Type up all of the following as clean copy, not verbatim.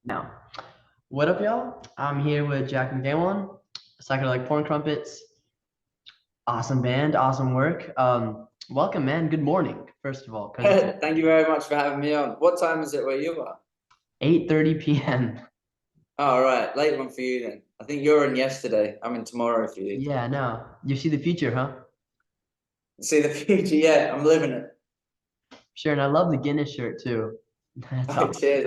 Now, what up, y'all? I'm here with Jack McEwan, Psychedelic Prn Crumpets. Awesome band, awesome work. Welcome, man. Good morning, first of all, because it's Thank you very much for having me on. What time is it where you are? 8:30 p.m. Oh, all right, late one for you then. I think you're in yesterday. I'm in tomorrow for you. Yeah, no, you see the future, huh? See the future, yeah, I'm living it. Sure, and I love the Guinness shirt too. That's Oh, awesome. cheers.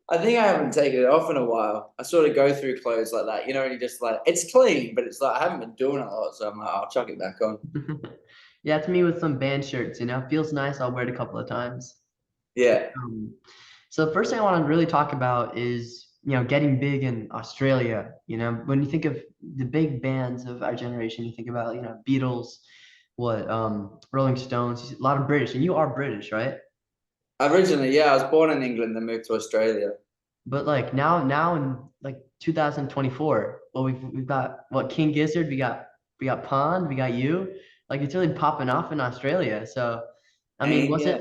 I think I haven't taken it off in a while. I sort of go through clothes like that, and you just like it's clean, but it's like I haven't been doing it a lot, so I'm like, I'll chuck it back on. Yeah, it's me with some band shirts, feels nice. I'll wear it a couple of times. Yeah. Um, so the first thing I want to really talk about is, getting big in Australia. When you think of the big bands of our generation, you think about, Beatles, Rolling Stones, a lot of British, and you are British, right? Originally, yeah, I was born in England, then moved to Australia. But like now in like 2024, well, we've got what King Gizzard, we got Pond, we got you. Like it's really popping off in Australia. So, I mean, And yeah.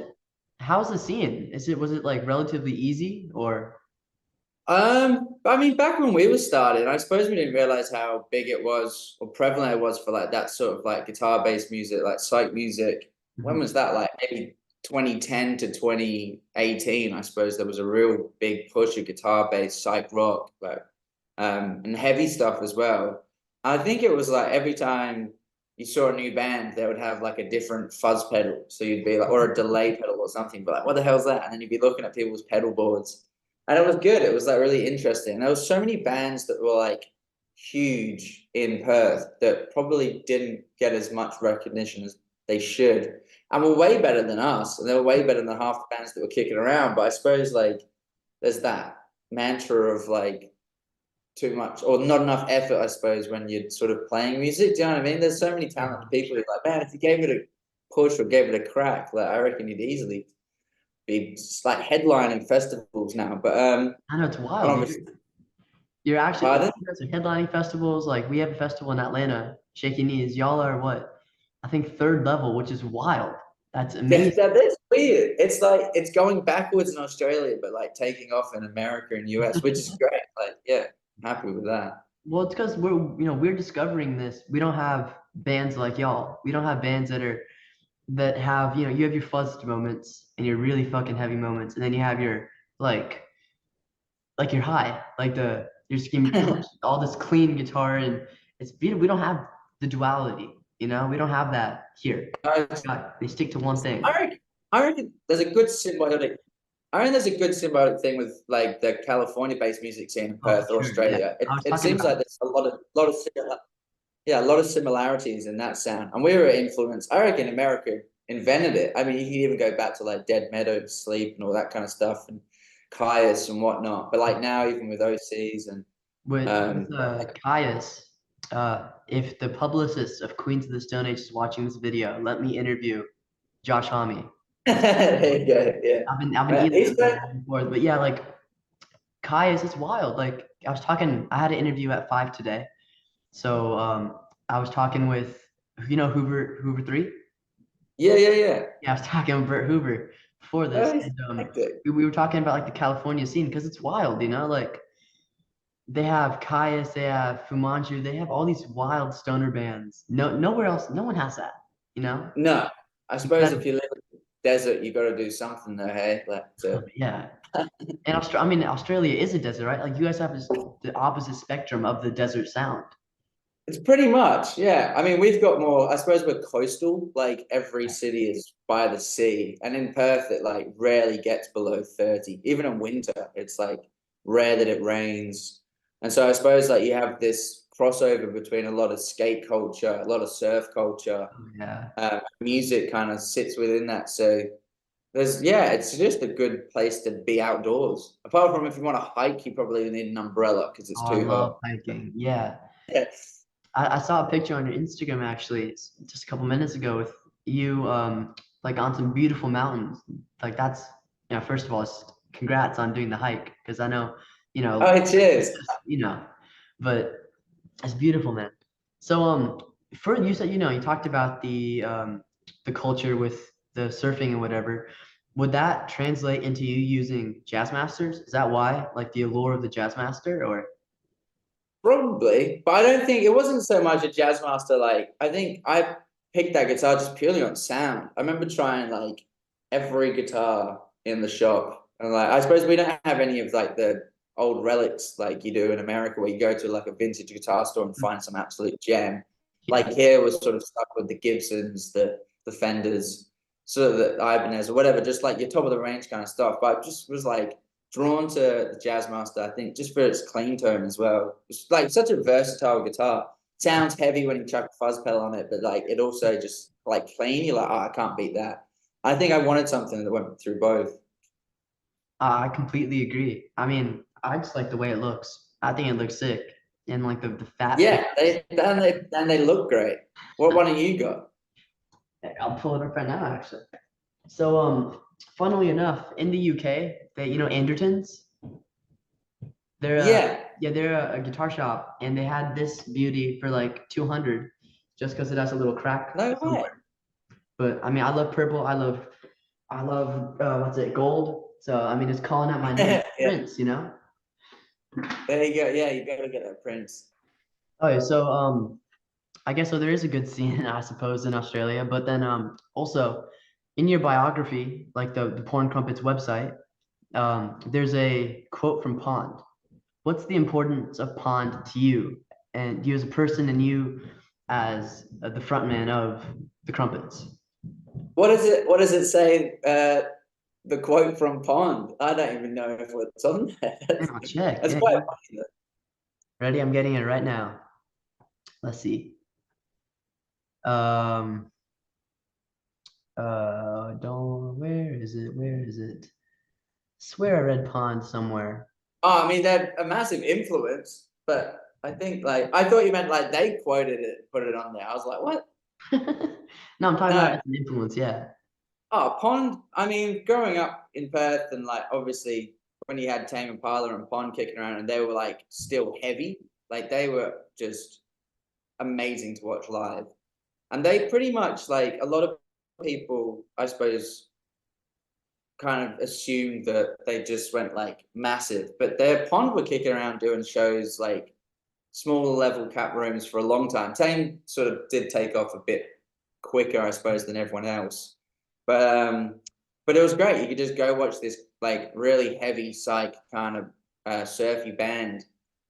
how's the scene? Was it like relatively easy or? I mean, back when we were starting, I suppose we didn't realize how big it was or prevalent it was for like that sort of like guitar-based music, like psych music. When Mhm. was that? Like maybe 2010 to 2018, I suppose there was a real big push of guitar-based psych rock, and heavy stuff as well. I think it was like every time you saw a new band, they would have like a different fuzz pedal. So you'd be like, or a delay pedal or something, but like, what the hell's that? And then you'd be looking at people's pedal boards and it was good. It was like really interesting. There was so many bands that were like huge in Perth that probably didn't get as much recognition as they should, and were way better than us. And they were way better than half the bands that were kicking around. But I suppose like there's that mantra of like too much or not enough effort. I suppose when you're sort of playing music, do you know what I mean? There's so many talented Yeah. people who're like, man, if you gave it a push or gave it a crack, like I reckon you'd easily be like headlining festivals now. I know it's But wild. obviously, You're actually pardon? you guys are headlining festivals. Like we have a festival in Atlanta, Shaky Knees. Y'all are what? I think third level, which is wild. That's Yeah, amazing. that's weird. It's like it's going backwards in Australia, but like taking off in America and US, which is great. Like, yeah, I'm happy with that. Well, it's because we're discovering this. We don't have bands like y'all. We don't have bands that have, you have your fuzzed moments and your really fucking heavy moments, and then you have your like like your high, like you're just giving so much all this clean guitar and it's beautiful. We don't have the duality, we don't have that here. I, God, they stick to one thing. I reckon, I reckon there's a good symbiotic. I reckon there's a good symbiotic thing with like the California-based music scene in Oh, for Perth or sure. Yeah. Australia. I It was it talking seems about like there's a lot of yeah, a lot of similarities in that sound. And we were influenced. I reckon America invented it. I mean, you can even go back to like Dead Meadow, Sleep, and all that kind of stuff, and Caius and whatnot. But like now, even with OCs and with like Caius, if the publicist of Queens of the Stone Age is watching this video, let me interview Josh Homme. there you go, yeah. I've been emailing He's him great. back and forth, but yeah, like Caius is wild. Like I had an interview at 5 today. So I was talking with, Hoover 3? Yeah, yeah, yeah. Yeah, I was talking with Bert Hoover before this, Oh, he's and hectic. we were talking about like the California scene because it's wild, like they have Caius, they have Fumanchu, they have all these wild stoner bands. Nowhere else, no one has that, you know? No, I suppose if Incredible. you live in the desert, you got to do something though, hey? Yeah. And I mean, Australia is a desert, right? Like you guys have the opposite spectrum of the desert sound. It's pretty much, yeah. I mean, we've got more, I suppose we're coastal, like every city is by the sea. And in Perth, it like rarely gets below 30. Even in winter, it's like rare that it rains. And so I suppose like you have this crossover between a lot of skate culture, a lot of surf culture, Oh, yeah. music kind of sits within that. So yeah, it's just a good place to be outdoors. Apart from if you want to hike, you probably need an umbrella because it's Oh, I too love hot. hiking. Yeah. Yes. I saw a picture on your Instagram actually just a couple minutes ago with you like on some beautiful mountains. Like that's first of all, congrats on doing the hike because I know, Oh, cheers. it's just, but it's beautiful, man. So for you said you talked about the culture with the surfing and whatever. would that translate into you using Jazzmasters? Is that why, like the allure of the Jazzmaster, or? Probably, but I don't think it wasn't so much a Jazzmaster. Like, I think I picked that guitar just purely on sound. I remember trying like every guitar in the shop, and like I suppose we don't have any of like the old relics like you do in America, where you go to like a vintage guitar store and find some absolute gem. Yeah. Like here, we're sort of stuck with the Gibsons, the Fenders, sort of the Ibanez or whatever, just like your top of the range kind of stuff. But I just was like drawn to the Jazzmaster, I think, just for its clean tone as well. It's like such a versatile guitar. Sounds heavy when you chuck a fuzz pedal on it, but like it also just like clean. You're like, oh, I can't beat that. I think I wanted something that went through both. I completely agree. I mean, I just like the way it looks. I think it looks sick. And like the fat Yeah, pickups. they look great. What one have you got? I'll pull it up right now, actually. So, funnily enough, in the UK, they, Andertons, they're Yeah, yeah, they're a guitar shop, and they had this beauty for like 200, just because it has a little crack no way. somewhere. But I mean, I love purple. I love what's it, gold. So I mean, it's calling out my name, Yeah, Prince. You know. there you go. Yeah, you gotta get that Prince. Oh yeah, so I guess so. There is a good scene, I suppose, in Australia. But then also in your biography, like the Porn Crumpets website, there's a quote from Pond. What's the importance of Pond to you, and you as a person, and you as the frontman of the Crumpets? What is it? What does it say? The quote from Pond. I don't even know if it's on there. And I'll check. That's Yeah, quite funny. ready? I'm getting it right now. Let's see. Um, don't. Where is it? Where is it? Swear I read Pond somewhere. Oh, I mean, they're a massive influence, but I think like I thought you meant like they quoted it, put it on there. I was like, what? No, I'm talking about No. as an influence. Yeah. Oh, Pond. I mean, growing up in Perth and like obviously when you had Tame Impala and Pond kicking around and they were like still heavy, like they were just amazing to watch live. And they pretty much like a lot of people, I suppose, kind of assumed that they just went like massive, but their Pond were kicking around doing shows like smaller level cap rooms for a long time. Tame sort of did take off a bit quicker, I suppose, than everyone else. But it was great. You could just go watch this like really heavy psych kind of surfy band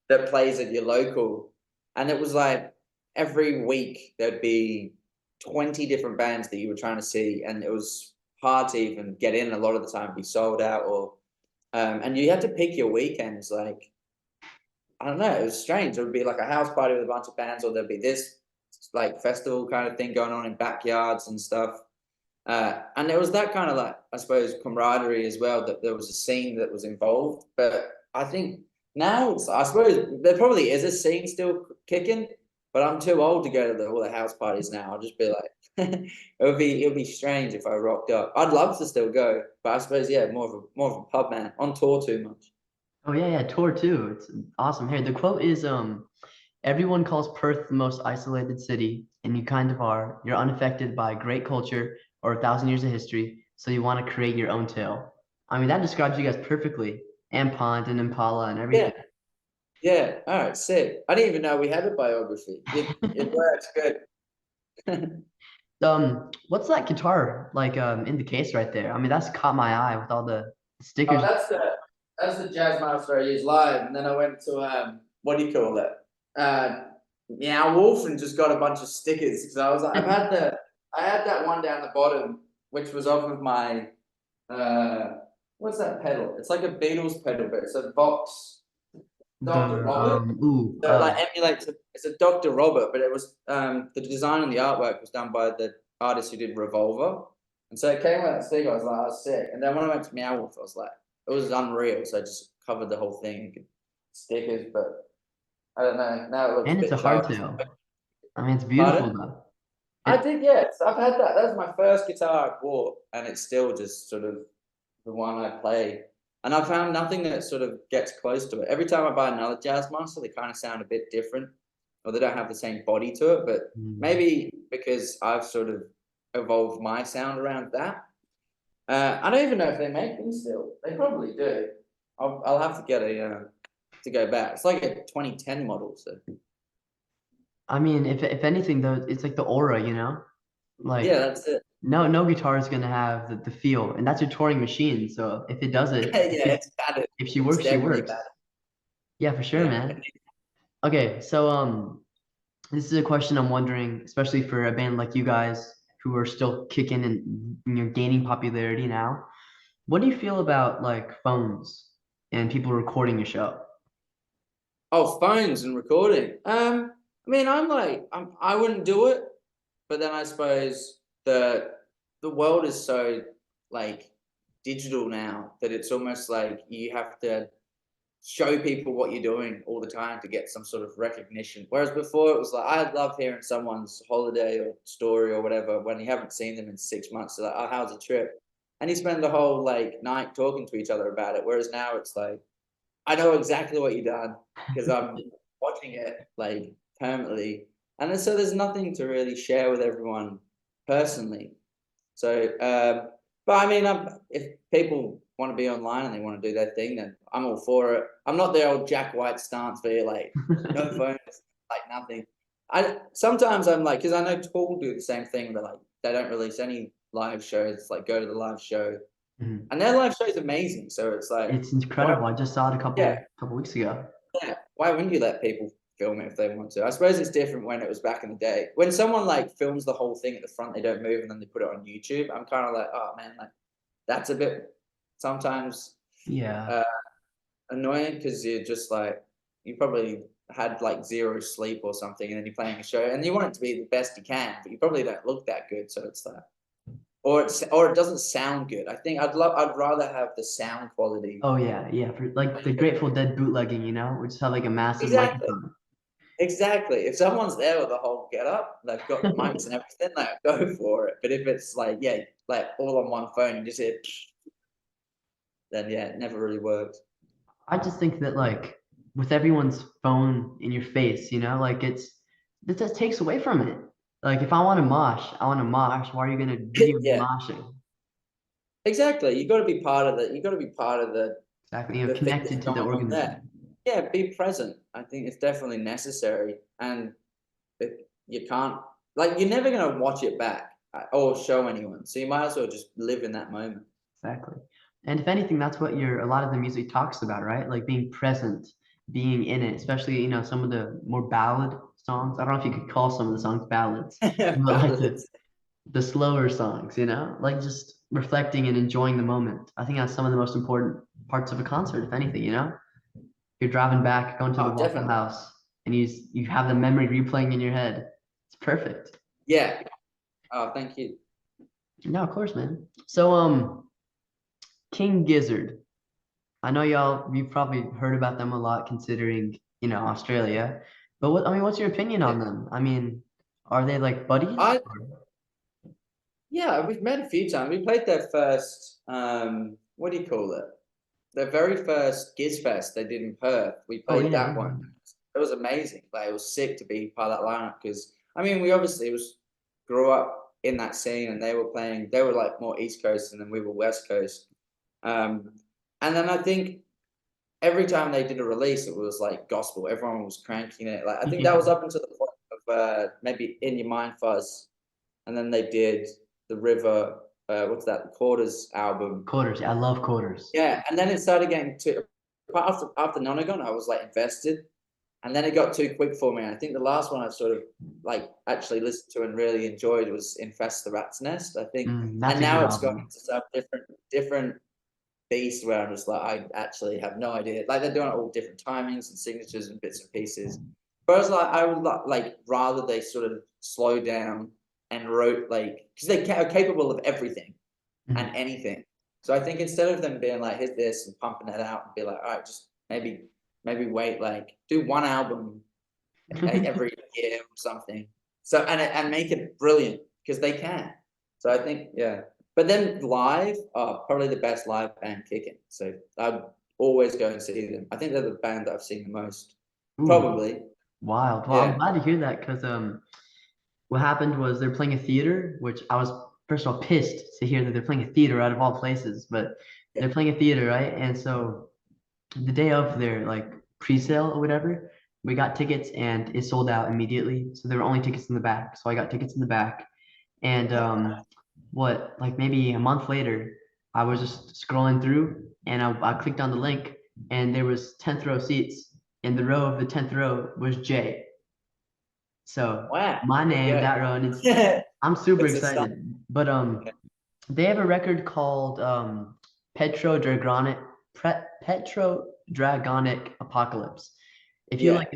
that plays at your local, and it was like every week there'd be 20 different bands that you were trying to see, and it was hard to even get in. A lot of the time, be sold out, or and you had to pick your weekends. Like I don't know, it was strange. It would be like a house party with a bunch of bands, or there'd be this like festival kind of thing going on in backyards and stuff. And there was that kind of like, I suppose, camaraderie as well, that there was a scene that was involved. But I think now, I suppose there probably is a scene still kicking, but I'm too old to go to all the house parties now. I'll just be like, it would be strange if I rocked up. I'd love to still go, but I suppose yeah, more of a pub man. On tour too much. Oh yeah, yeah. Tour too. It's awesome. Here, the quote is everyone calls Perth the most isolated city, and you kind of are. You're unaffected by great culture or 1,000 years of history, so you want to create your own tale. I mean, that describes you guys perfectly, and Pond and Impala and Yeah, everything. yeah. All right, sick. I didn't even know we had a biography. It works good. What's that guitar like in the case right there? I mean, that's caught my eye with all the Oh, stickers. that's the Jazzmaster I used live, and then I went to what do you call it? Meow Wolf, and just got a bunch of stickers because I was like, I had that one down the bottom, which was off of my what's that pedal? It's like a Beatles pedal, but it's a Vox Dr. The Robert. So it like emulates it's a Dr. Robert, but it was the design and the artwork was done by the artist who did Revolver. And so it came with that sticker, I was like, I was sick. And then when I went to Meow Wolf, I was like, it was unreal. So I just covered the whole thing, stickers, but I don't know. Now it looks a and it's a bit childish. hardtail. I mean, it's beautiful Pardon? though. I It did, yes. I've had that. That was my first guitar I bought, and it's still just sort of the one I play. And I found nothing that sort of gets close to it. Every time I buy another Jazzmaster, they kind of sound a bit different, or they don't have the same body to it. But mm, maybe because I've sort of evolved my sound around that. I don't even know if they make them still. They probably do. I'll have to get a to go back. It's like a 2010 model, so I mean, if anything though, it's like the aura, you know? yeah, Like that's it. no guitar is gonna have the feel, and that's your touring machine. So if it does it, Yeah, it's bad. if she It's works, she definitely works. bad. Yeah, for sure, Yeah. man. Okay, so this is a question I'm wondering, especially for a band like you guys who are still kicking and gaining popularity now. What do you feel about like phones and people recording your show? Oh, phones and recording. I mean, I wouldn't do it, but then I suppose the world is so like digital now that it's almost like you have to show people what you're doing all the time to get some sort of recognition. Whereas before it was like I love hearing someone's holiday or story or whatever when you haven't seen them in 6 months. So like, oh, how's the trip? And you spend the whole like night talking to each other about it. Whereas now it's like I know exactly what you've done because I'm watching it like permanently, and then, so there's nothing to really share with everyone personally. So, but I mean, if people want to be online and they want to do their thing, then I'm all for it. I'm not the old Jack White stance where you're like, no phones, like nothing. I sometimes I'm like, because I know Tool do the same thing. They're like, they don't release any live shows. Like, go to the live show, Mhm. and their live show is amazing. So it's like, It's why? incredible. I just saw it a Yeah, couple weeks ago. yeah. Why wouldn't you let people film it if they want to? I suppose it's different when it was back in the day. When someone like films the whole thing at the front, they don't move, and then they put it on YouTube. I'm kind of like, oh man, like that's a bit sometimes Yeah, uh, annoying because you're just like you probably had like zero sleep or something, and then you're playing a show, and you want it to be the best you can, but you probably don't look that good. So it's like, or it doesn't sound good. I think I'd rather have the sound quality. oh yeah, yeah. For like the Grateful Dead bootlegging, you know, we just have like a massive Exactly. microphone. Exactly. If someone's there with a whole get up, they've got mics and everything, like go for it. But if it's like, yeah, like all on one phone, you just hear, then yeah, it never really works. I just think that like with everyone's phone in your face, you know, like it just takes away from it. Like if I want to mosh, I want to mosh. Why are you gonna video me Yeah, moshing? exactly. You got to be part of the. You got to be part of Exactly, you know, the thing that's connected to the going on there. organism. Yeah, be present. I think it's definitely necessary, and you can't like you're never gonna watch it back or show anyone. So you might as well just live in that moment. Exactly. And if anything, that's what your a lot of the music talks about, right? Like being present, being in it, especially, you know, some of the more ballad songs. I don't know if you could call some of the songs ballads, but like Ballads. the slower songs, you know, like just reflecting and enjoying the moment. I think that's some of the most important parts of a concert, if anything, you know. You're driving back, going to the Oh, Waffle definitely. House, and you have the memory replaying in your head. It's perfect. Yeah. Oh, thank you. No, of course, man. So, King Gizzard. I know y'all, you've probably heard about them a lot considering, you know, Australia. But what, I mean, what's your opinion Yeah. on them? I mean, are they like buddies? I Yeah, we've met a few times. We played their first, what do you call it? Their very first Giz Fest they did in Perth. We Oh played yeah, that yeah. one. It was amazing. Like it was sick to be part of that lineup because I mean we obviously was grew up in that scene and they were playing. They were like more East Coast and then we were West Coast. Um, and then I think every time they did a release, it was like gospel. Everyone was cranking it. Like I think that Yeah. was up until the point of maybe In Your Mind Fuzz, and then they did the River. What's that? The Quarters album. Quarters. I love quarters. Yeah, and then it started getting too. After Nonagon, I was like invested, and then it got too quick for me. I think the last one I sort of like actually listened to and really enjoyed was Infest the Rat's Nest. I think, That's and a good now it's gone album. into some different beast where I'm just like I actually have no idea. Like they're doing it all different timings and signatures and bits and pieces. But I was like, I would like rather they sort of slow down and wrote like because they are capable of everything and Mhm. anything. So I think instead of them being like, here's this and pumping it out and be like, all right, just maybe wait, like do one album every year or something. So and make it brilliant because they can. So I think yeah. But then live are probably the best live band kicking. So I'd always go and see them. I think they're the band that I've seen the most. Ooh, Probably. wild. Well, I'm Yeah. glad to hear that because what happened was they're playing a theater, which I was first of all pissed to hear that they're playing a theater out of all places, but Yeah. they're playing a theater, right? And so the day of their like pre-sale or whatever, we got tickets and it sold out immediately. So there were only tickets in the back. So I got tickets in the back. And what, like maybe a month later, I was just scrolling through and I clicked on the link and there was 10th row seats. And the row of the 10th row was Jay. So Wow. my There name, you that row, and it's go. I'm super It's a start. excited. But Yeah. they have a record called Petro Dragonic Petro Dragonic Apocalypse. If you Yeah. like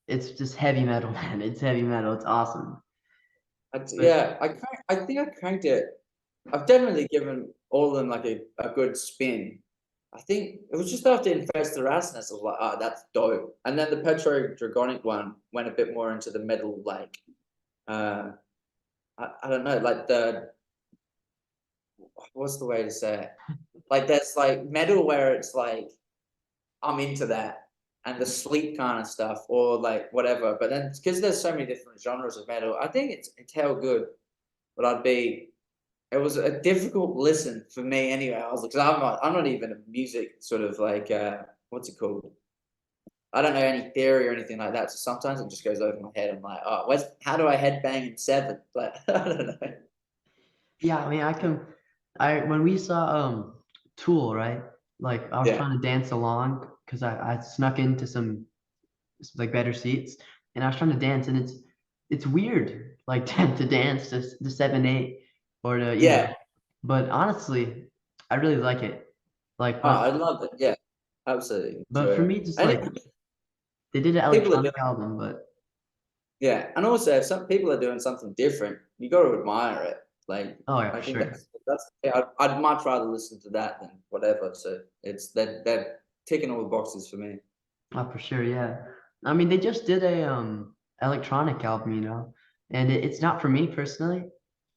it's just heavy metal, man. It's heavy metal. It's awesome. But Yeah. I think I cranked it. I've definitely given all of them like a good spin. I think it was just after Infest the Rasness, I was like, oh, that's dope. And then the Petro Dragonic one went a bit more into the metal, like, uh, I don't know, like what's the way to say it? Like, there's like metal where it's like, I'm into that, and the sleep kind of stuff, or like whatever. But then, because there's so many different genres of metal, I think it's hell good. But it was a difficult listen for me anyway. I was like, because I'm not even a music sort of like, what's it called? I don't know any theory or anything like that. So sometimes it just goes over my head. I'm like, oh, how do I headbang in seven? Like, I don't know. yeah, I mean I when we saw Tool, right? Like I was Yeah. trying to dance along because I snuck into some like better seats and I was trying to dance and it's weird like to dance to the 7/8 or to Yeah. but honestly I really like it like Oh, I love it. Yeah. Absolutely. but for Enjoy it. me just And like they did an people are electronic doing, album but yeah. And also, if some people are doing something different, you got to admire it. Like, oh yeah I for think sure. yeah, I'd much rather listen to that than whatever. So it's they're ticking all the boxes for me. Oh for sure, yeah. I mean they just did a electronic album, and it's not for me personally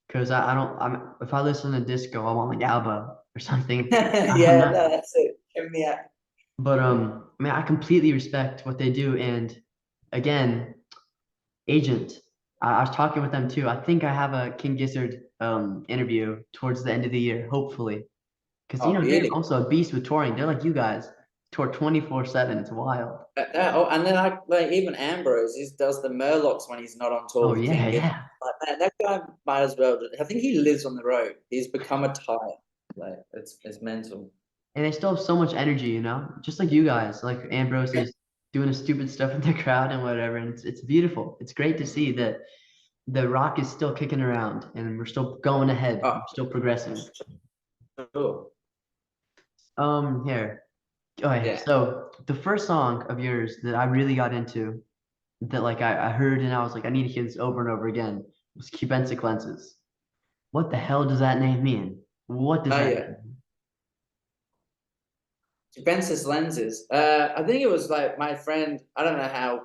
because I don't if I listen to disco I want like ABBA or something. I'm Yeah, not. no, that's it. Give me a, But I mean, I completely respect what they do. And again, Agent, I was talking with them too. I think I have a King Gizzard interview towards the end of the year, hopefully. Because oh, they're beauty. also a beast with touring. They're like you guys, tour 24/7. It's wild. Oh, and then I like even Ambrose. He does the Murlocs when he's not on tour Oh with yeah, King Gizzard. yeah. Like, man, that guy might as well. I think he lives on the road. He's become a type. Like it's mental. And they still have so much energy, just like you guys. Like Ambrose Yeah. is doing his stupid stuff in the crowd and whatever. And it's beautiful. It's great to see that the rock is still kicking around and we're still going ahead. Oh, We're still progressing. sure. Here. Oh yeah. Yeah. So the first song of yours that I really got into, that like I heard and I was like, I need to hear this over and over again, was Cubensic Lenses. What the hell does that name mean? What does Oh that yeah. mean? Juventus lenses. I think it was like my friend. I don't know how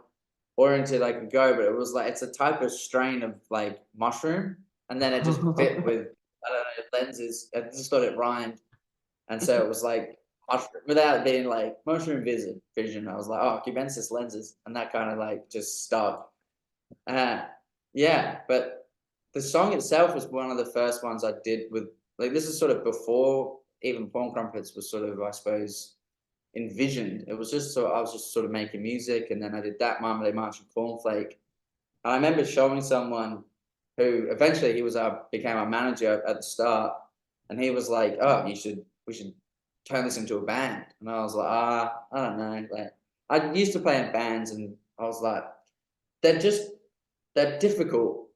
oriented I could go, but it was like it's a type of strain of like mushroom, and then it just fit with I don't know lenses. I just thought it rhymed, and so it was like mushroom without being like mushroom vision. I was like, oh, cubensis lenses, and that kind of like just stuck. Uh, yeah, but the song itself was one of the first ones I did with like this is sort of before even Porn Crumpets was sort of I suppose envisioned. It was just so I was just sort of making music, and then I did that Marmalade March and Cornflake. And I remember showing someone who eventually he was our became our manager at the start, and he was like, "Oh, we should turn this into a band." And I was like, I don't know. Like I used to play in bands, and I was like, they're just they're difficult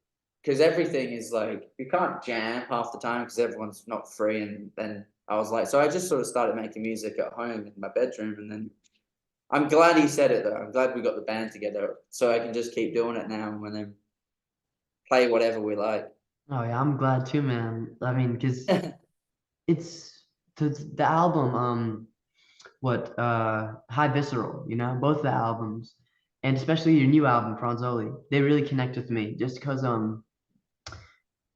because everything is like you can't jam half the time because everyone's not free. And then I was like, so I just sort of started making music at home in my bedroom, and then I'm glad he said it though. I'm glad we got the band together so I can just keep doing it now and then play whatever we like. Oh yeah, I'm glad too, man. I mean, because it's the album, what High Visceral, both the albums, and especially your new album, Franzoli, they really connect with me just because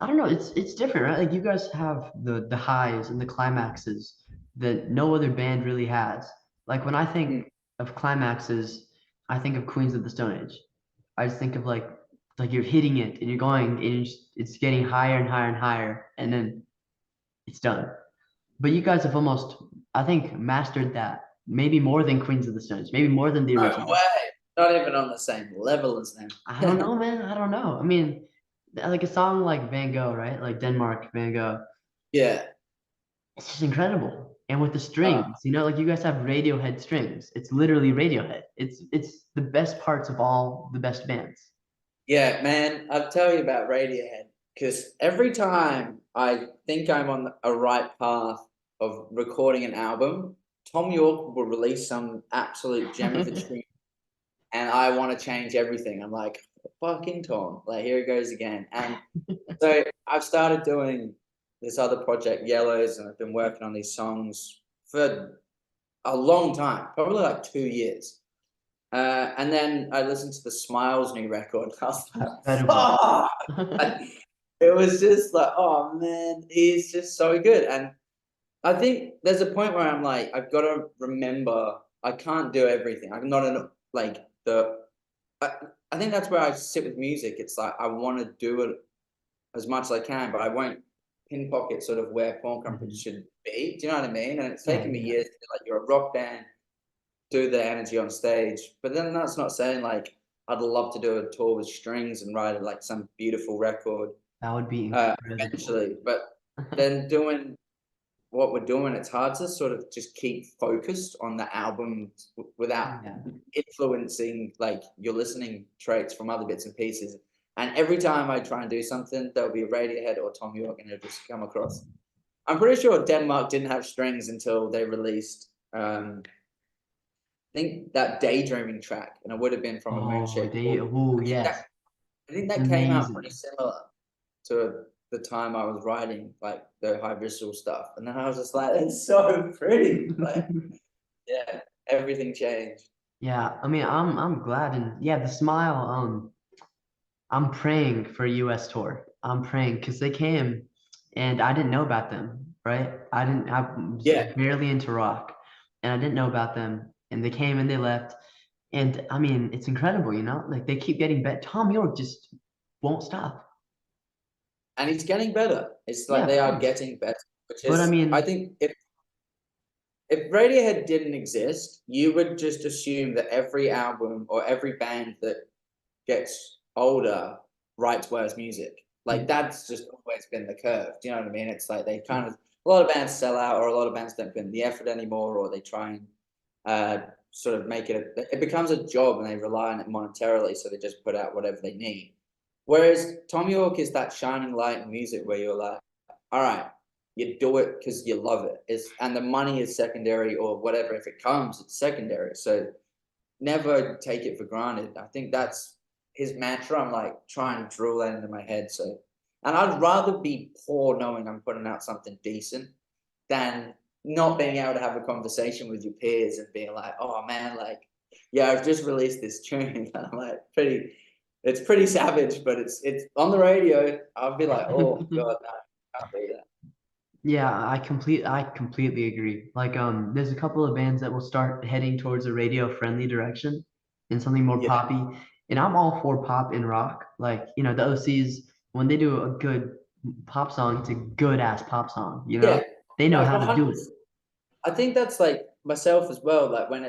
I don't know. It's different, right? Like you guys have the highs and the climaxes that no other band really has. Like when I think Mm. of climaxes, I think of Queens of the Stone Age. I just think of like like you're hitting it and you're going and it's getting higher and higher and higher, and then it's done. But you guys have almost, I think, mastered that. Maybe more than Queens of the Stones, maybe more than the No original. way. Not even on the same level as them. I don't know, man. I don't know. I mean, like a song like Van Gogh, right? Like Denmark, Van Gogh. Yeah. It's just incredible. And with the Uh, strings, like you guys have Radiohead strings. It's literally Radiohead. It's the best parts of all the best bands. yeah, man, I'll tell you about Radiohead because every time I think I'm on a right path of recording an album, Tom York will release some absolute gem of a tune, and I want to change everything. I'm like, fucking Tom, like here it goes again. And so I've started doing this other project, Yellows, and I've been working on these songs for a long time, probably like 2 years. And then I listened to the Smiles new record. I was like, Incredible. fuck! It was just like, oh man, he's just so good. And I think there's a point where I'm like, I've got to remember I can't do everything. I'm not in like the. I, I think that's where I sit with music. It's like I want to do it as much as I can, but I won't pinpocket sort of where Prn Crumpets Mhm. should be. Do you know what I mean? And it's Yeah, taken me yeah. years to be like, you're a rock band, do the energy on stage. But then that's not saying like I'd love to do a tour with strings and write like some beautiful record That would be incredible. eventually. But then doing what we're doing, it's hard to sort of just keep focused on the album without Yeah. influencing like your listening traits from other bits and pieces. And every time I try and do something, there'll be a Radiohead or Tom York, and it'll just come across. I'm pretty sure Denmark didn't have strings until they released I think that daydreaming track, and it would have been from a Oh, Moonshaped Pool. oh, I think yes. that I think It's that came out amazing. pretty similar to the time I was writing like the high visceral stuff, and then I was just like, it's so pretty. Like, yeah, everything changed. Yeah, I mean, I'm glad, and yeah, the Smile. I'm praying for a US tour. I'm praying because they came, and I didn't know about them, right? I was Yeah, barely into rock, and I didn't know about them, and they came and they left, and I mean, it's incredible, Like they keep getting better. Tom York just won't stop. and it's getting better. It's Yeah, like of they are course. getting better, which But I is, I mean, think, if Radiohead didn't exist, you would just assume that every album or every band that gets older writes worse music. Like yeah, that's just always been the curve. Do you know what I mean? It's like they yeah, kind of a lot of bands sell out, or a lot of bands don't put in the effort anymore, or they try and sort of make it. It becomes a job, and they rely on it monetarily, so they just put out whatever they need. Whereas Tom York is that shining light in music where you're like, all right, you do it because you love it. And the money is secondary or whatever. If it comes, it's secondary. So never take it for granted. I think that's his mantra. I'm like trying to drill that into my head. So, and I'd rather be poor knowing I'm putting out something decent than not being able to have a conversation with your peers and being like, oh man, like, yeah, I've just released this tune. I'm like, it's pretty savage, but it's on the radio. I'll be like, oh god, no, I can't do that. yeah. I completely agree. Like, there's a couple of bands that will start heading towards a radio-friendly direction and something more Yeah, poppy. And I'm all for pop and rock. Like, the OCs, when they do a good pop song, it's a good ass pop song. yeah, They know no, how to do it. 100%. I think that's like myself as well. Like when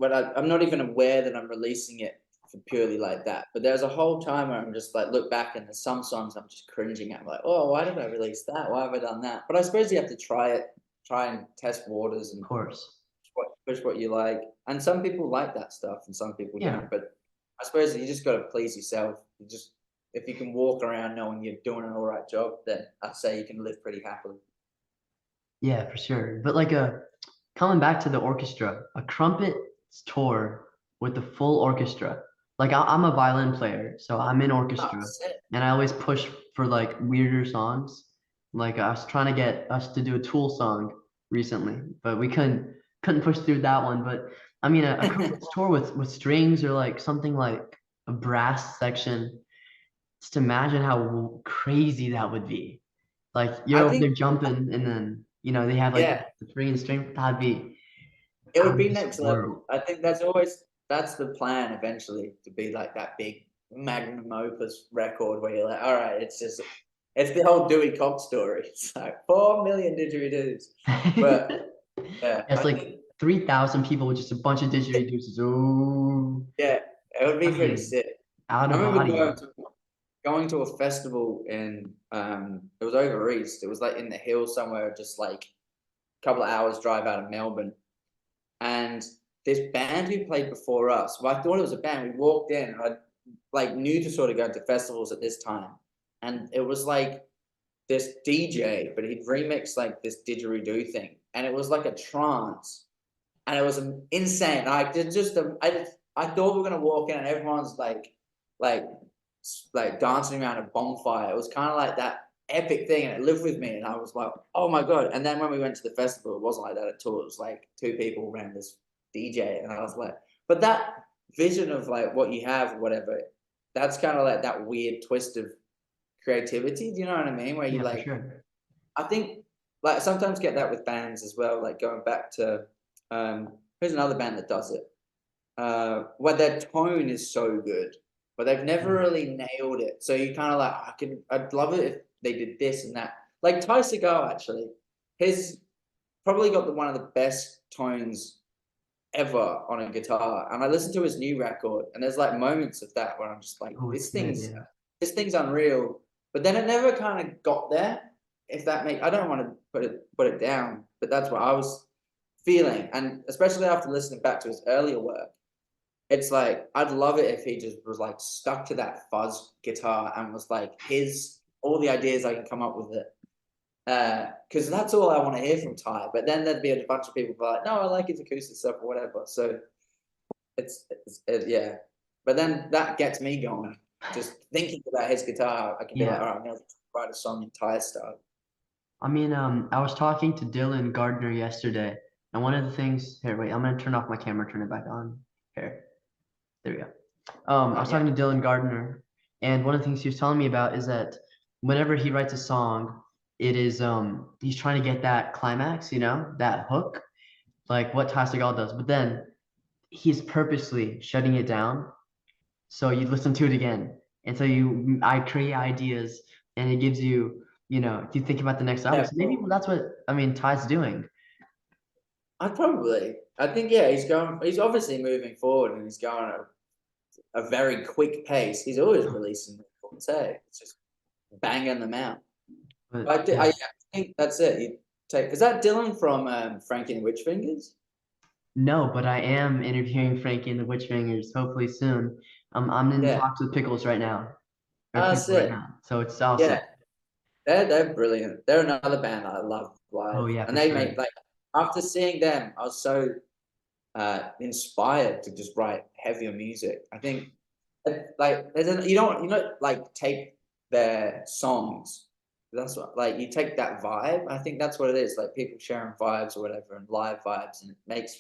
I'm not even aware that I'm releasing it for purely like that. But there's a whole time where I'm just like look back and there's some songs I'm just cringing at. I'm like, oh, why did I release that? Why have I done that? But I suppose you have to try it, try and test waters and Of course. push what you like. And some people like that stuff and some people Yeah. don't. But I suppose you just got to please yourself. You just if you can walk around knowing you're doing an all right job, then I'd say you can live pretty happily. Yeah, for sure. But like coming back to the orchestra, a Crumpets tour with the full orchestra. Like I'm a violin player, so I'm in Oh, orchestra, sick. and I always push for like weirder songs. Like I was trying to get us to do a Tool song recently, but we couldn't push through that one. But I mean, a Crumpets tour with strings or like something like a brass section. Just imagine how crazy that would be. Like you're I over there think, jumping, and then they have like yeah, the three and string. That'd be it out would of be this next level. world. I think that's the plan eventually to be like that big, magnum opus record where you're like, all right, it's the whole Dewey Cox story. It's like 4 million didgeridoos. But yeah, It's I like think 3,000 people with just a bunch of didgeridoos. Oh, yeah, it would I be pretty mean, sick. out I of remember body. going to a festival in it was over east. It was like in the hills somewhere, just like a couple of hours drive out of Melbourne. And this band who played before us, well, I thought it was a band. We walked in, and I like new to sort of go to festivals at this time, and it was like this DJ, but he'd remixed like this didgeridoo thing, and it was like a trance, and it was insane. Like it just, I thought we were gonna walk in, and everyone's like, like dancing around a bonfire. It was kind of like that epic thing, and it lived with me. And I was like, oh my god! And then when we went to the festival, it wasn't like that at all. It was like two people around this DJ, and I was like, but that vision of like what you have, or whatever, that's kind of like that weird twist of creativity. Do you know what I mean? Where you Yeah, for like, sure. I think, like sometimes get that with bands as well. Like going back to, here's another band that does it, where their tone is so good, but they've never Yeah. really nailed it. So you kind of like, I'd love it if they did this and that. Like Ty Segall, actually, his probably got one of the best tones ever on a guitar. And I listened to his new record, and there's like moments of that where I'm just like, Oh, it's good. Yeah. this thing's unreal. But then it never kind of got there. If that makes, I don't want to put it down, but that's what I was feeling. And especially after listening back to his earlier work, it's like I'd love it if he just was like stuck to that fuzz guitar and was like his all the ideas I can come up with it. Because that's all I want to hear from Ty. But then there'd be a bunch of people who are like, no, I like his acoustic stuff or whatever. So yeah. But then that gets me going. Just thinking about his guitar, I can be like, Yeah. all right, I'm gonna write a song in Ty style. I mean, I was talking to Dylan Gardner yesterday, and one of the things here, wait, I'm gonna turn off my camera, turn it back on. Here, there we go. I was Yeah. talking to Dylan Gardner, and one of the things he was telling me about is that whenever he writes a song, it is he's trying to get that climax, that hook, like what Ty Segall does. But then he's purposely shutting it down, so you listen to it again, and so I create ideas, and it gives you, you think about the next album. Yeah, So maybe that's what I mean. Ty's doing. I think yeah, he's obviously moving forward, and he's going at a very quick pace. He's always releasing records, hey. It's just banging them out. But But I yeah, think that's it. Is that Dylan from Frankie and the Witch Fingers? no, but I am interviewing Frankie and the Witchfingers hopefully soon. I'm in Yeah. talks with Pickles right now, or That's Pickle right it. now. So it's awesome. Yeah. They're brilliant. They're another band I love live. Oh yeah, And for they sure. make like after seeing them, I was so inspired to just write heavier music. I think like you don't like take their songs. That's what like you take that vibe. I think that's what it is. Like people sharing vibes or whatever and live vibes, and it makes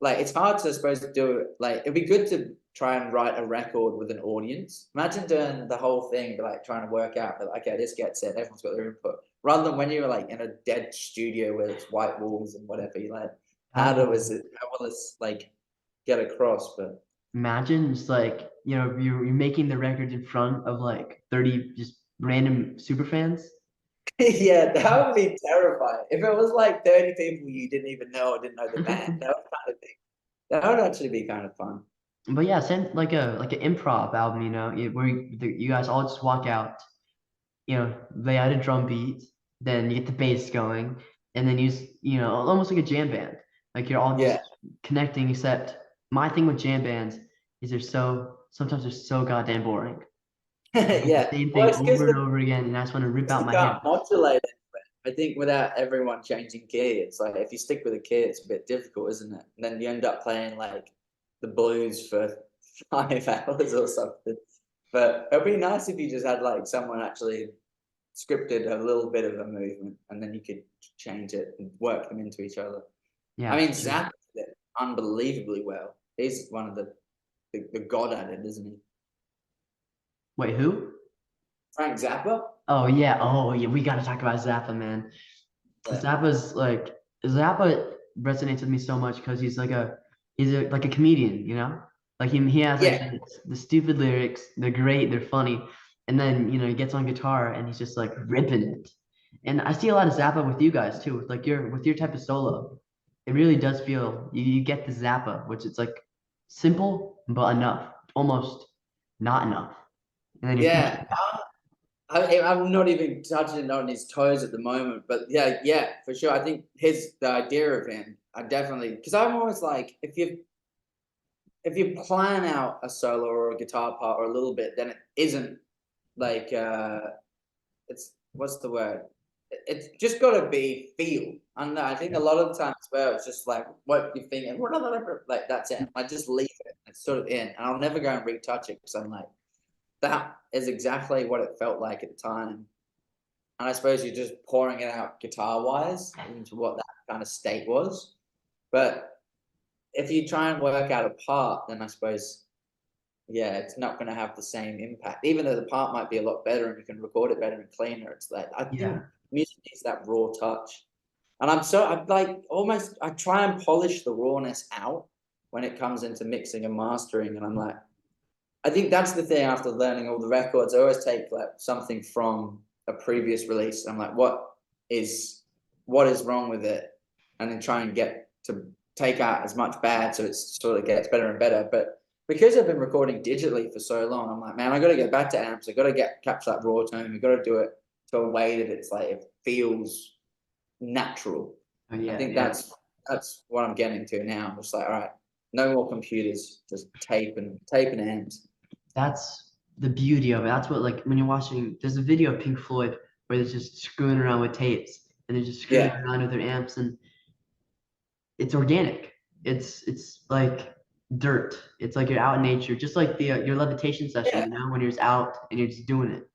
like it's hard to I suppose to do it. Like it'd be good to try and write a record with an audience. Imagine doing the whole thing, but like trying to work out, but okay, this gets it. Everyone's got their input. Rather than when you're like in a dead studio where it's white walls and whatever, you're like, That'd be how will this like get across? But Imagine just like, you're making the record in front of like 30 just random super fans. yeah, that would be terrifying. If it was like 30 people you didn't even know or didn't know the band, that would kind of be that would actually be kind of fun. But yeah, same like an improv album, where you guys all just walk out, lay out a drum beat, then you get the bass going, and then almost like a jam band. Like you're all Yeah. just connecting, except my thing with jam bands is sometimes they're so goddamn boring. Like it's the Yeah. same Well, thing it's because over and over again, and I just want to rip out you my hair. can't modulate it. I think without everyone changing key, it's like if you stick with a key, it's a bit difficult, isn't it? And then you end up playing like the blues for 5 hours or something. But it'd be nice if you just had like someone actually scripted a little bit of a movement, and then you could change it and work them into each other. I Yeah, mean, for sure. Zappa did it unbelievably well. He's one of the god at it, isn't he? Wait, who? Frank Zappa? Oh yeah, we gotta talk about Zappa, man. Yeah. Zappa resonates with me so much because he's like a comedian, Like he has like Yeah, the stupid lyrics, they're great, they're funny, and then he gets on guitar and he's just like ripping it. And I see a lot of Zappa with you guys too, with your type of solo. It really does feel you get the Zappa, which it's like simple but enough, almost not enough. And then you push yeah. it. I'm not even touching on his toes at the moment, but yeah, for sure. I think the idea of him, I definitely, because I'm always like, if you plan out a solo or a guitar part or a little bit, then it isn't like it's what's the word? It's just got to be feel. And I think a lot of the times where it's just like what you think, and like that's it. I just leave it. It's sort of in, and I'll never go and retouch it because I'm like, that is exactly what it felt like at the time. And I suppose you're just pouring it out guitar wise into what that kind of state was. But if you try and work out a part, then I suppose, yeah, it's not going to have the same impact. Even though the part might be a lot better and you can record it better and cleaner, it's like, I think Yeah. music needs that raw touch. And I'm like almost, I try and polish the rawness out when it comes into mixing and mastering. And I'm like, I think that's the thing after learning all the records. I always take like something from a previous release. I'm like, what is wrong with it? And then try and get to take out as much bad so it sort of gets better and better. But because I've been recording digitally for so long, I'm like, man, I got to get back to amps. I got to capture that raw tone. We got to do it to a way that it's like it feels natural. Oh, I yeah, think yeah. that's what I'm getting to now. I'm just like, all right, no more computers, just tape and amps. That's the beauty of it. That's what like when you're watching, there's a video of Pink Floyd where they're just screwing around with tapes and they're just screwing Yeah. around with their amps and it's organic. It's like dirt. It's like you're out in nature, just like the your levitation session, Yeah. when you're just out and you're just doing it.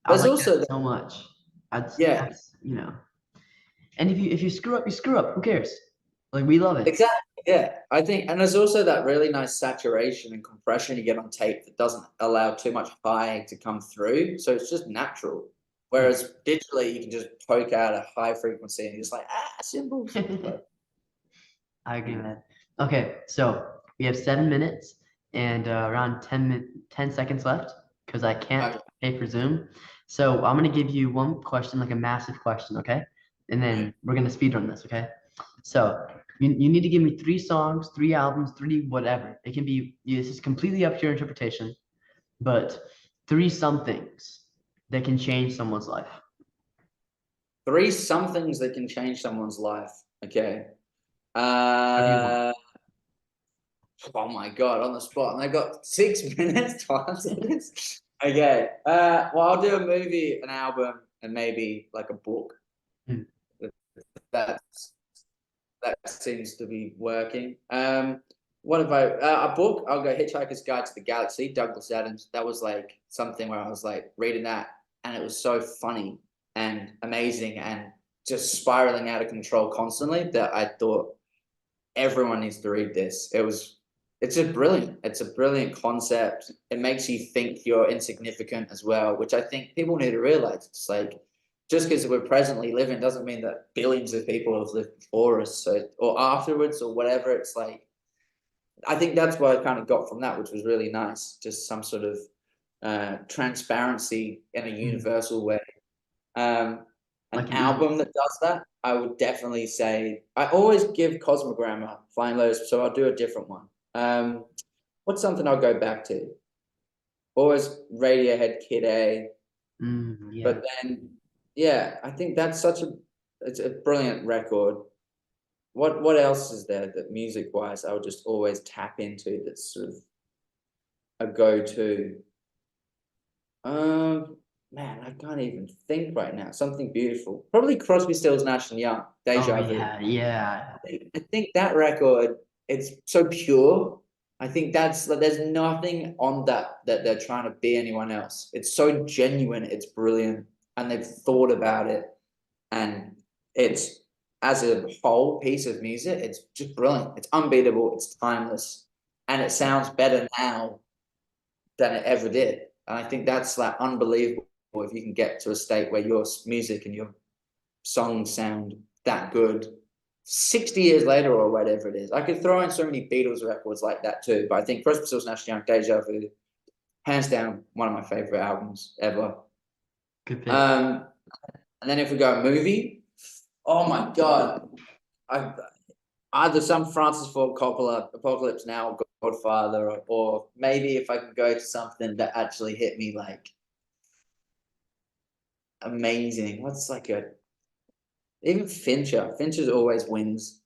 I There's like that also that, so much. yeah, That's. And if you screw up, you screw up. Who cares? Like we love it. exactly. Yeah. I think, and there's also that really nice saturation and compression you get on tape that doesn't allow too much high to come through. So it's just natural. Whereas digitally, you can just poke out a high frequency and you're just like, cymbals. But, I agree, yeah. man. Okay, so we have 7 minutes and around 10 seconds left because I can't Okay. pay for Zoom. So I'm gonna give you one question, like a massive question, okay? And then we're gonna speed run this, okay? So you need to give me 3 songs, 3 albums, 3 whatever. It can be this is completely up to your interpretation, but 3 somethings that can change someone's life. 3 somethings that can change someone's life. Okay. Whatever you want. Uh, oh my God, on the spot. And I got 6 minutes to answer this. Okay. Well, I'll do a movie, an album, and maybe like a book. Hmm. That's that seems to be working. What about a book? I'll go Hitchhiker's Guide to the Galaxy, Douglas Adams. That was like something where I was like reading that, and it was so funny and amazing and just spiraling out of control constantly that I thought everyone needs to read this. It's a brilliant concept. It makes you think you're insignificant as well, which I think people need to realize. It's like just because we're presently living doesn't mean that billions of people have lived before us, so or afterwards or whatever. It's like I think that's what I kind of got from that, which was really nice. Just some sort of transparency in a Hmm. universal way. An Like an easy. album that does that, I would definitely say I always give Cosmogramma Flying Lotus, so I'll do a different one. What's something I'll go back to? Always Radiohead Kid A, Yeah. but then yeah, I think that's it's a brilliant record. What else is there that music wise I would just always tap into that's sort of a go-to? Um, man, I can't even think right now. Something beautiful. Probably Crosby, Stills, Nash and Young, Oh Deja Vu. yeah, yeah. I think that record, it's so pure. I think that's like there's nothing on that they're trying to be anyone else. It's so genuine, it's brilliant, and they've thought about it. And it's as a whole piece of music, it's just brilliant. It's unbeatable, it's timeless, and it sounds better now than it ever did. And I think that's like unbelievable if you can get to a state where your music and your songs sound that good. 60 years later or whatever it is. I could throw in so many Beatles records like that too, but I think Christmas Hills National Young, Deja Vu, hands down, one of my favorite albums ever. Good pick. And then if we go movie, oh my God, I either some Francis Ford Coppola, Apocalypse Now, Godfather, or maybe if I can go to something that actually hit me like amazing. What's like a even Fincher. Fincher always wins.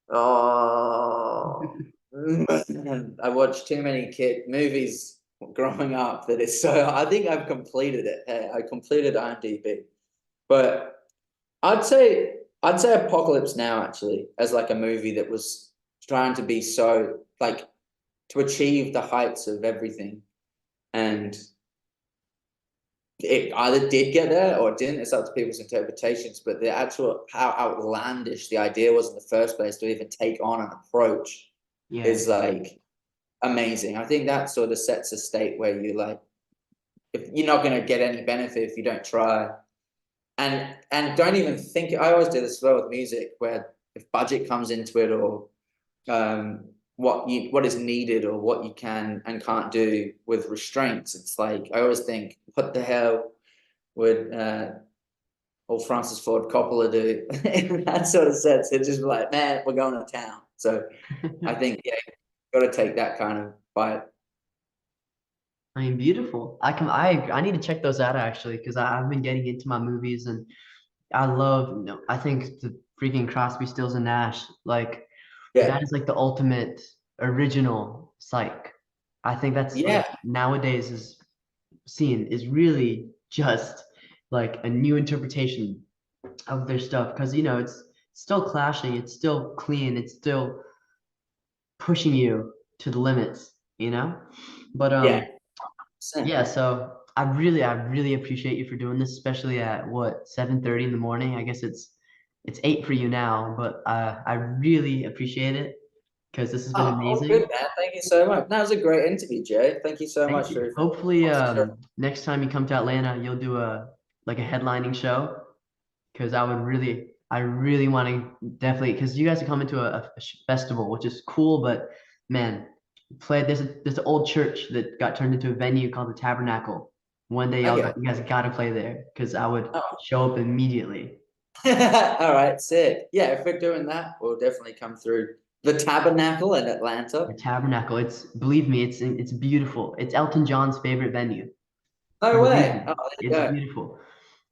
Oh, man. I watched too many kid movies growing up that it's so. I think I've completed it. Hey, I completed IMDb, but I'd say Apocalypse Now actually as like a movie that was trying to be so like to achieve the heights of everything, and it either did get there or it didn't. It's up to people's interpretations, but the actual how outlandish the idea was in the first place to even take on an approach Yeah. is like amazing. I think that sort of sets a state where you like if you're not going to get any benefit if you don't try, and don't even think. I always do this as well with music, where if budget comes into it or what is needed or what you can and can't do with restraints, it's like I always think, what the hell would old Francis Ford Coppola do in that sort of sense? It's just like, man, we're going to town. So I think yeah, you got to take that kind of bite. I mean, beautiful. I need to check those out actually because I've been getting into my movies and I love, I think the freaking Crosby, Stills and Nash, like that Yeah, is like the ultimate original psych. I think that's like yeah, nowadays is really just like a new interpretation of their stuff because it's still clashing, it's still clean, it's still pushing you to the limits, you know? But yeah. 100%. yeah, so I really appreciate you for doing this, especially at what, 7:30 in the morning. I guess it's 8 for you now, but I really appreciate it because this has been Oh, all good, amazing. man. Thank you so much. That was a great interview, Jay. Thank you so Thank much you. for Hopefully, sponsorship. next time you come to Atlanta, you'll do a like a headlining show because I really want to definitely because you guys are coming to a festival, which is cool, but man, there's an old church that got turned into a venue called the Tabernacle. One day Okay. you guys got to play there because I would Oh. show up immediately. All right, sick. Yeah, if we're doing that, we'll definitely come through the Tabernacle in Atlanta. The Tabernacle, believe me, it's beautiful. It's Elton John's favorite venue. No Believe way. me, Oh, there you it's go. beautiful.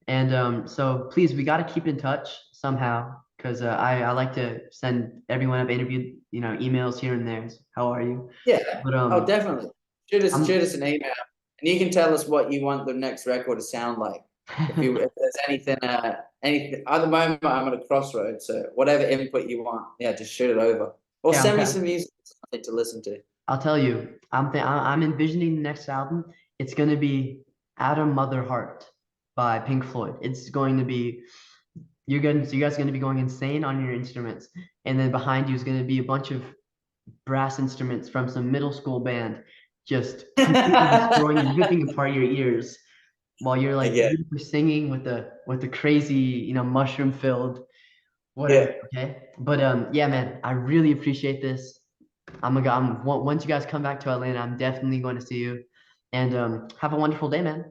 And so please, we got to keep in touch somehow because I like to send everyone I've interviewed, emails here and there. How are you? Yeah. But Oh, definitely. Shoot I'm us an email, and you can tell us what you want the next record to sound like. If there's anything at the moment I'm at a crossroads, so whatever input you want, yeah, just shoot it over. Or yeah, send me some music something to listen to. I'll tell you, I'm envisioning the next album. It's gonna be Adam Mother Heart by Pink Floyd. It's going to be you guys are gonna be going insane on your instruments, and then behind you is gonna be a bunch of brass instruments from some middle school band, just completely destroying and ripping apart your ears while you're like Again, beautifully singing with the crazy, mushroom filled whatever. yeah. Okay, but yeah, man, I really appreciate this. Once you guys come back to Atlanta, I'm definitely going to see you. And have a wonderful day, man.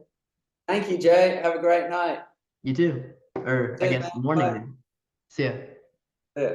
Thank you, Jay. Have a great night. You too. Or I Cheers, guess man. morning Bye. then. See ya. Yeah.